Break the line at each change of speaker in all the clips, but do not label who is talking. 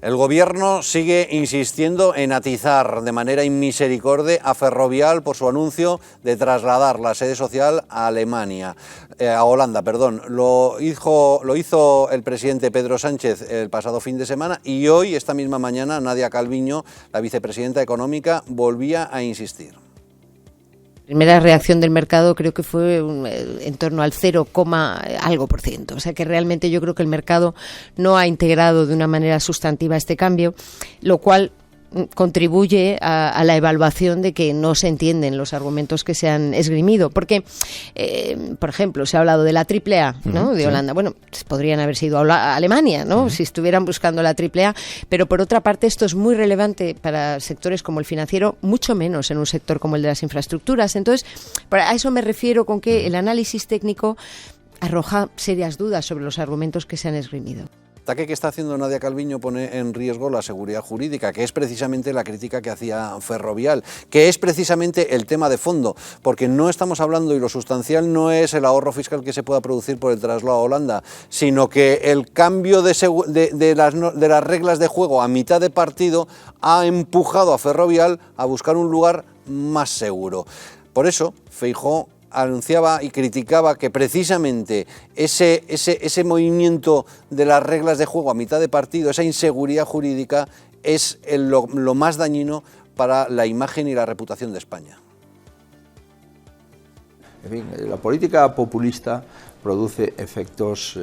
El Gobierno sigue insistiendo en atizar de manera inmisericordia a Ferrovial por su anuncio de trasladar la sede social a Alemania, a Holanda, perdón. Lo hizo el presidente Pedro Sánchez el pasado fin de semana y hoy, esta misma mañana, Nadia Calviño, la vicepresidenta económica, volvía a insistir.
La primera reacción del mercado creo que fue en torno al 0, algo por ciento. O sea que realmente yo creo que el mercado no ha integrado de una manera sustantiva este cambio, lo cual contribuye a la evaluación de que no se entienden los argumentos que se han esgrimido. Porque, por ejemplo, se ha hablado de la AAA, ¿no? De Holanda. Bueno, podrían haber sido a Alemania, ¿no? Si estuvieran buscando la AAA. Pero, por otra parte, esto es muy relevante para sectores como el financiero, mucho menos en un sector como el de las infraestructuras. Entonces, a eso me refiero con que el análisis técnico arroja serias dudas sobre los argumentos que se han esgrimido.
El ataque que está haciendo Nadia Calviño pone en riesgo la seguridad jurídica, que es precisamente la crítica que hacía Ferrovial, que es precisamente el tema de fondo, porque no estamos hablando, y lo sustancial no es el ahorro fiscal que se pueda producir por el traslado a Holanda, sino que el cambio de las reglas de juego a mitad de partido ha empujado a Ferrovial a buscar un lugar más seguro. Por eso, Feijóo anunciaba y criticaba que precisamente ese movimiento de las reglas de juego a mitad de partido, esa inseguridad jurídica, es lo más dañino para la imagen y la reputación de España.
En fin, la política populista produce efectos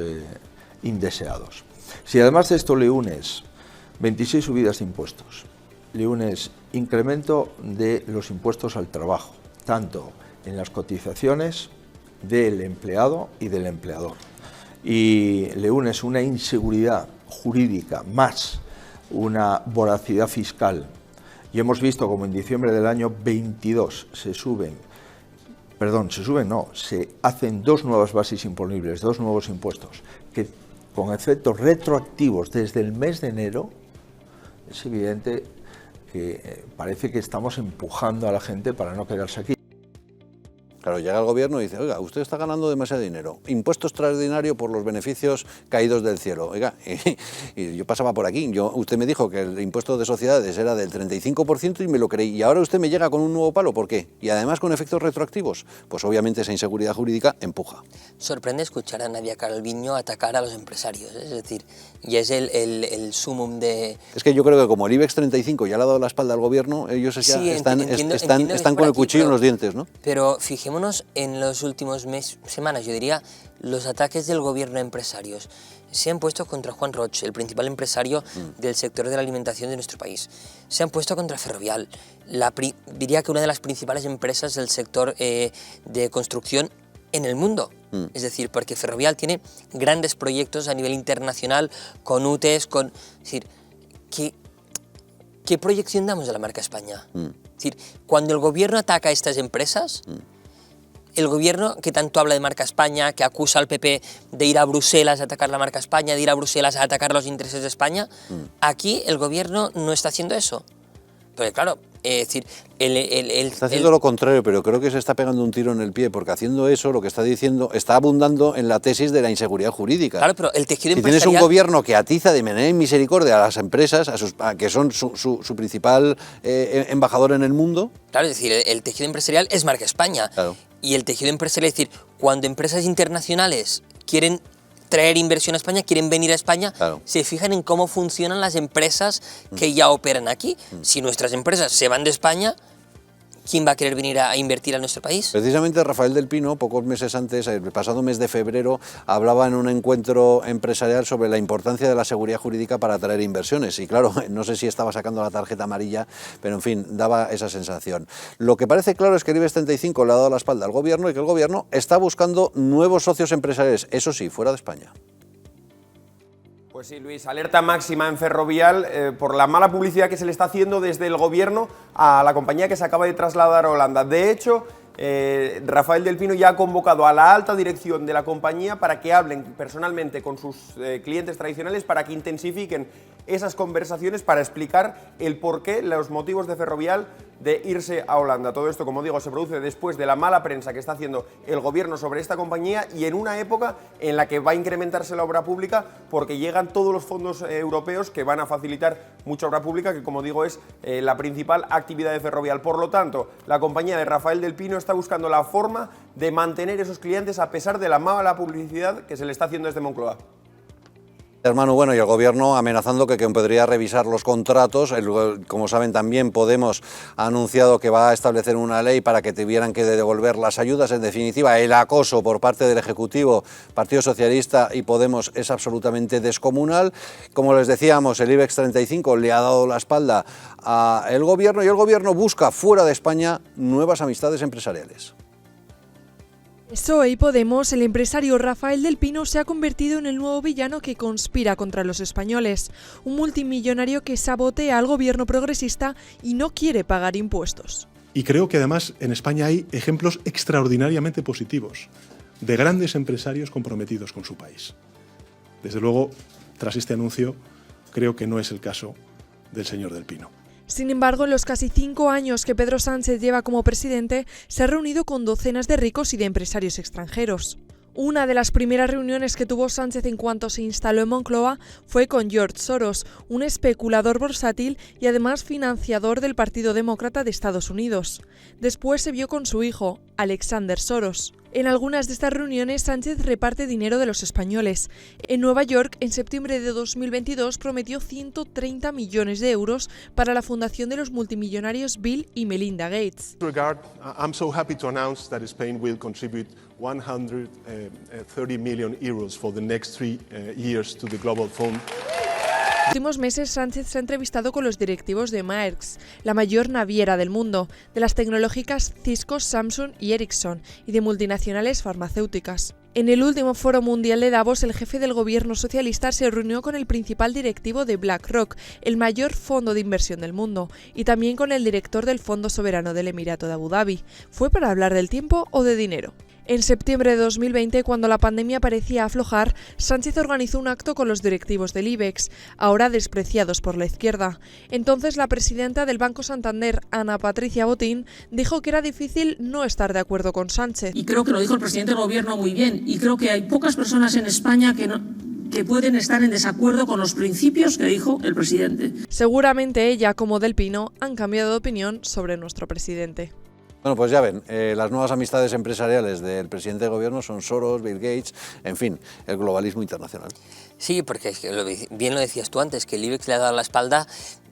indeseados. Si además de esto le unes 26 subidas de impuestos, le unes incremento de los impuestos al trabajo, tanto en las cotizaciones del empleado y del empleador, y le unes una inseguridad jurídica más una voracidad fiscal, y hemos visto como en diciembre del año 22 se hacen dos nuevas bases imponibles, dos nuevos impuestos, que con efectos retroactivos desde el mes de enero, es evidente que parece que estamos empujando a la gente para no quedarse aquí.
Claro, llega el gobierno y dice, oiga, usted está ganando demasiado dinero, impuesto extraordinario por los beneficios caídos del cielo. Oiga, y yo pasaba por aquí, usted me dijo que el impuesto de sociedades era del 35% y me lo creí, y ahora usted me llega con un nuevo palo, ¿por qué? Y además con efectos retroactivos, pues obviamente esa inseguridad jurídica empuja.
Sorprende escuchar a Nadia Calviño atacar a los empresarios, es decir, ya es el sumum de...
Es que yo creo que como el IBEX 35 ya le ha dado la espalda al gobierno, ellos ya
sí,
están con el cuchillo en los dientes, ¿no?
Pero fijémonos en los últimos semanas, yo diría, los ataques del gobierno a empresarios. Se han puesto contra Juan Roig, el principal empresario del sector de la alimentación de nuestro país. Se han puesto contra Ferrovial, diría que una de las principales empresas del sector de construcción en el mundo. Es decir, porque Ferrovial tiene grandes proyectos a nivel internacional, con UTEs, es decir, ¿qué proyección damos de la marca España? Es decir, cuando el gobierno ataca a estas empresas, el gobierno que tanto habla de marca España, que acusa al PP de ir a Bruselas a atacar la marca España, de ir a Bruselas a atacar los intereses de España, aquí el gobierno no está haciendo eso. Pero claro, es decir,
está haciendo lo contrario, pero creo que se está pegando un tiro en el pie, porque haciendo eso lo que está diciendo está abundando en la tesis de la inseguridad jurídica.
Claro, pero el tejido
si
empresarial...
tienes un gobierno que atiza de manera inmisericordia a las empresas, que son su principal embajador en el mundo...
Claro, es decir, el tejido empresarial es marca España.
Claro.
Y el tejido empresarial, es decir, cuando empresas internacionales quieren traer inversión a España, quieren venir a España,
claro,
se fijan en cómo funcionan las empresas que ya operan aquí. Si nuestras empresas se van de España, ¿quién va a querer venir a invertir a nuestro país?
Precisamente Rafael del Pino, pocos meses antes, el pasado mes de febrero, hablaba en un encuentro empresarial sobre la importancia de la seguridad jurídica para atraer inversiones. Y claro, no sé si estaba sacando la tarjeta amarilla, pero en fin, daba esa sensación. Lo que parece claro es que el IBEX 35 le ha dado la espalda al gobierno y que el gobierno está buscando nuevos socios empresariales, eso sí, fuera de España.
Pues sí, Luis, alerta máxima en Ferrovial por la mala publicidad que se le está haciendo desde el gobierno a la compañía que se acaba de trasladar a Holanda. De hecho, Rafael del Pino ya ha convocado a la alta dirección de la compañía para que hablen personalmente con sus clientes tradicionales para que intensifiquen esas conversaciones para explicar el porqué, los motivos de Ferrovial de irse a Holanda. Todo esto, como digo, se produce después de la mala prensa que está haciendo el gobierno sobre esta compañía y en una época en la que va a incrementarse la obra pública porque llegan todos los fondos europeos que van a facilitar mucha obra pública, que como digo es la principal actividad de Ferrovial. Por lo tanto, la compañía de Rafael del Pino está buscando la forma de mantener esos clientes a pesar de la mala publicidad que se le está haciendo desde Moncloa.
Hermano, bueno, y el gobierno amenazando que podría revisar los contratos. Como saben, también Podemos ha anunciado que va a establecer una ley para que tuvieran que devolver las ayudas. En definitiva, el acoso por parte del Ejecutivo, Partido Socialista y Podemos es absolutamente descomunal. Como les decíamos, el IBEX 35 le ha dado la espalda al gobierno y el gobierno busca fuera de España nuevas amistades empresariales.
PSOE y Podemos, el empresario Rafael del Pino se ha convertido en el nuevo villano que conspira contra los españoles, un multimillonario que sabotea al gobierno progresista y no quiere pagar impuestos.
Y creo que además en España hay ejemplos extraordinariamente positivos de grandes empresarios comprometidos con su país. Desde luego, tras este anuncio, creo que no es el caso del señor del Pino.
Sin embargo, en los casi 5 años que Pedro Sánchez lleva como presidente, se ha reunido con docenas de ricos y de empresarios extranjeros. Una de las primeras reuniones que tuvo Sánchez en cuanto se instaló en Moncloa fue con George Soros, un especulador bursátil y además financiador del Partido Demócrata de Estados Unidos. Después se vio con su hijo, Alexander Soros. En algunas de estas reuniones, Sánchez reparte dinero de los españoles. En Nueva York, en septiembre de 2022, prometió 130 millones de euros para la fundación de los multimillonarios Bill y Melinda Gates.
I'm so happy to announce that Spain will contribute 130 million euros for the next 3 years to the Global Fund.
En los últimos meses, Sánchez se ha entrevistado con los directivos de Maersk, la mayor naviera del mundo, de las tecnológicas Cisco, Samsung y Ericsson, y de multinacionales farmacéuticas. En el último Foro Mundial de Davos, el jefe del gobierno socialista se reunió con el principal directivo de BlackRock, el mayor fondo de inversión del mundo, y también con el director del Fondo Soberano del Emirato de Abu Dhabi. ¿Fue para hablar del tiempo o de dinero? En septiembre de 2020, cuando la pandemia parecía aflojar, Sánchez organizó un acto con los directivos del IBEX, ahora despreciados por la izquierda. Entonces, la presidenta del Banco Santander, Ana Patricia Botín, dijo que era difícil no estar de acuerdo con Sánchez.
Y creo que lo dijo el presidente del Gobierno muy bien, y creo que hay pocas personas en España que pueden estar en desacuerdo con los principios que dijo el presidente.
Seguramente ella, como Del Pino, han cambiado de opinión sobre nuestro presidente.
Bueno, pues ya ven, las nuevas amistades empresariales del presidente de gobierno son Soros, Bill Gates, en fin, el globalismo internacional.
Sí, porque bien lo decías tú antes, que el IBEX le ha dado la espalda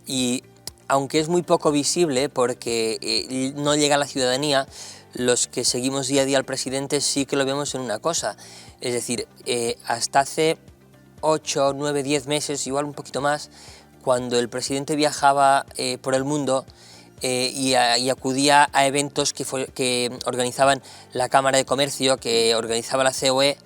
y aunque es muy poco visible porque no llega a la ciudadanía, los que seguimos día a día al presidente sí que lo vemos en una cosa, es decir, hasta hace 8, 9, 10 meses, igual un poquito más, cuando el presidente viajaba por el mundo, y acudía a eventos que organizaban la Cámara de Comercio, que organizaba la COE,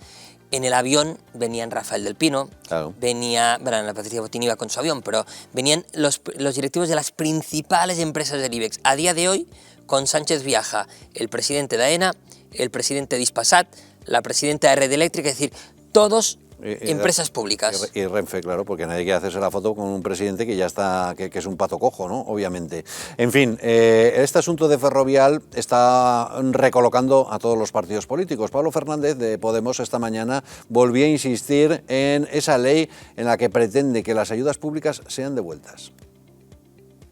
en el avión venían Rafael del Pino, claro. La Patricia Botín iba con su avión, pero venían los directivos de las principales empresas del IBEX. A día de hoy, con Sánchez viaja el presidente de AENA, el presidente de Hispasat, la presidenta de Red Eléctrica, es decir, todos empresas públicas.
Y Renfe, claro, porque nadie quiere hacerse la foto con un presidente que ya está, que es un pato cojo, ¿no? Obviamente. En fin, este asunto de Ferrovial está recolocando a todos los partidos políticos. Pablo Fernández de Podemos esta mañana volvió a insistir en esa ley en la que pretende que las ayudas públicas sean devueltas.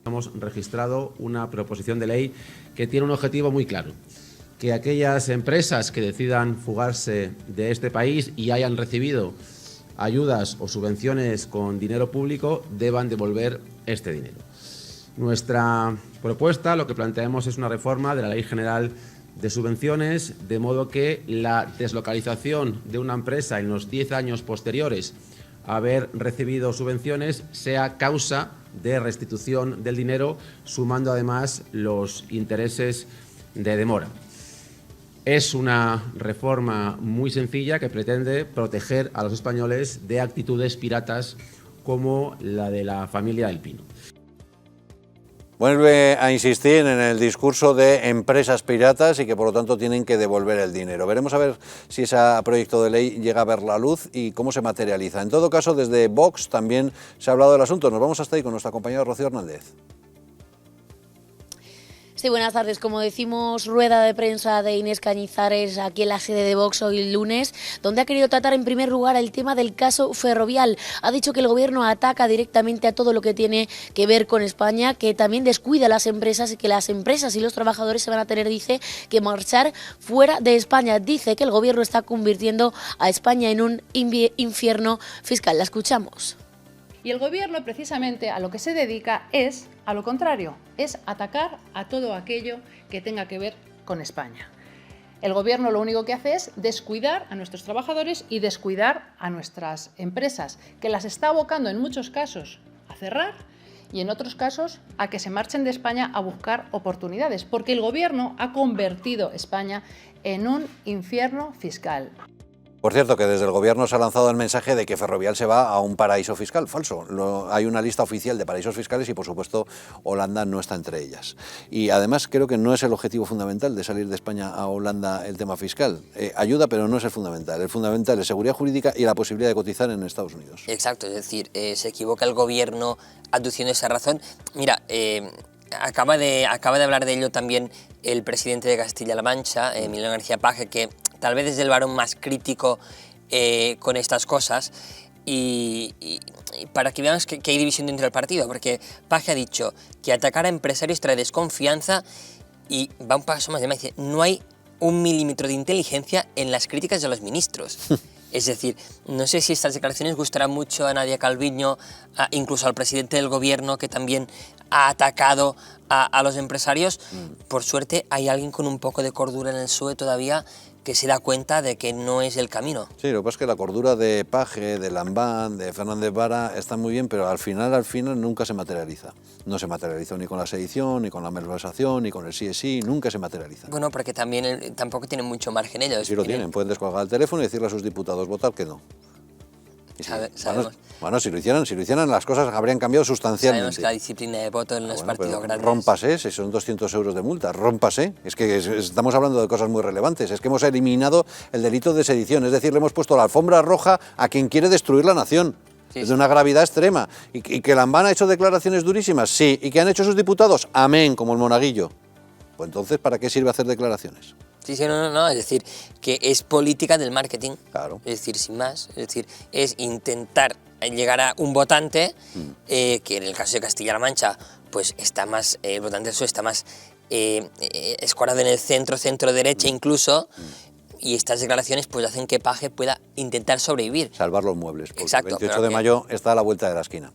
Hemos registrado una proposición de ley que tiene un objetivo muy claro: que aquellas empresas que decidan fugarse de este país y hayan recibido ayudas o subvenciones con dinero público deban devolver este dinero. Nuestra propuesta, lo que planteamos, es una reforma de la Ley General de Subvenciones, de modo que la deslocalización de una empresa en los 10 años posteriores a haber recibido subvenciones sea causa de restitución del dinero, sumando además los intereses de demora. Es una reforma muy sencilla que pretende proteger a los españoles de actitudes piratas como la de la familia del Pino.
Vuelve a insistir en el discurso de empresas piratas y que por lo tanto tienen que devolver el dinero. Veremos a ver si ese proyecto de ley llega a ver la luz y cómo se materializa. En todo caso, desde Vox también se ha hablado del asunto. Nos vamos hasta ahí con nuestra compañera Rocío Hernández.
Sí, buenas tardes. Como decimos, rueda de prensa de Inés Cañizares aquí en la sede de Vox hoy lunes, donde ha querido tratar en primer lugar el tema del caso Ferrovial. Ha dicho que el gobierno ataca directamente a todo lo que tiene que ver con España, que también descuida a las empresas y que las empresas y los trabajadores se van a tener, dice, que marchar fuera de España. Dice que el gobierno está convirtiendo a España en un infierno fiscal. La escuchamos.
Y el gobierno precisamente a lo que se dedica es a lo contrario, es atacar a todo aquello que tenga que ver con España. El gobierno lo único que hace es descuidar a nuestros trabajadores y descuidar a nuestras empresas, que las está abocando en muchos casos a cerrar y en otros casos a que se marchen de España a buscar oportunidades, porque el gobierno ha convertido España en un infierno fiscal.
Por cierto, que desde el Gobierno se ha lanzado el mensaje de que Ferrovial se va a un paraíso fiscal. Falso. Hay una lista oficial de paraísos fiscales y, por supuesto, Holanda no está entre ellas. Y además creo que no es el objetivo fundamental de salir de España a Holanda el tema fiscal. Ayuda, pero no es el fundamental. El fundamental es seguridad jurídica y la posibilidad de cotizar en Estados Unidos.
Exacto, es decir, se equivoca el Gobierno aduciendo esa razón. Mira, acaba de hablar de ello también el presidente de Castilla-La Mancha, Emiliano García Paje, que tal vez es el varón más crítico con estas cosas y para que veamos que hay división dentro del partido, porque Paje ha dicho que atacar a empresarios trae desconfianza y va un paso más de más, dice, no hay un milímetro de inteligencia en las críticas de los ministros. Es decir, no sé si estas declaraciones gustarán mucho a Nadia Calviño, incluso al presidente del gobierno, que también ha atacado a los empresarios. Por suerte hay alguien con un poco de cordura en el PSOE todavía que se da cuenta de que no es el camino.
Sí, lo que pasa es que la cordura de Paje, de Lambán, de Fernández Vara está muy bien, pero al final nunca se materializa. No se materializó ni con la sedición, ni con la malversación, ni con el sí, nunca se materializa.
Bueno, porque también tampoco tienen mucho margen ellos.
Sí lo tienen, pueden descolgar el teléfono y decirle a sus diputados, votar que no.
Sabemos.
Bueno, si lo hicieran las cosas habrían cambiado sustancialmente.
Sabemos que la disciplina de voto en los partidos grandes...
Rómpase, si son 200 euros de multa, rómpase. Es que estamos hablando de cosas muy relevantes. Es que hemos eliminado el delito de sedición, es decir, le hemos puesto la alfombra roja a quien quiere destruir la nación. Sí, es de una gravedad extrema. ¿Y que Lambán ha hecho declaraciones durísimas? Sí. ¿Y que han hecho sus diputados? Amén, como el monaguillo. Pues entonces, ¿para qué sirve hacer declaraciones?
Sí, no, es decir, que es política del marketing,
claro.
Es decir, sin más, es decir, es intentar llegar a un votante que en el caso de Castilla-La Mancha, pues está más, el votante está más escuadrado en el centro-derecha incluso, y estas declaraciones pues hacen que Paje pueda intentar sobrevivir.
Salvar los muebles, porque
exacto,
el 28 de mayo está a la vuelta de la esquina.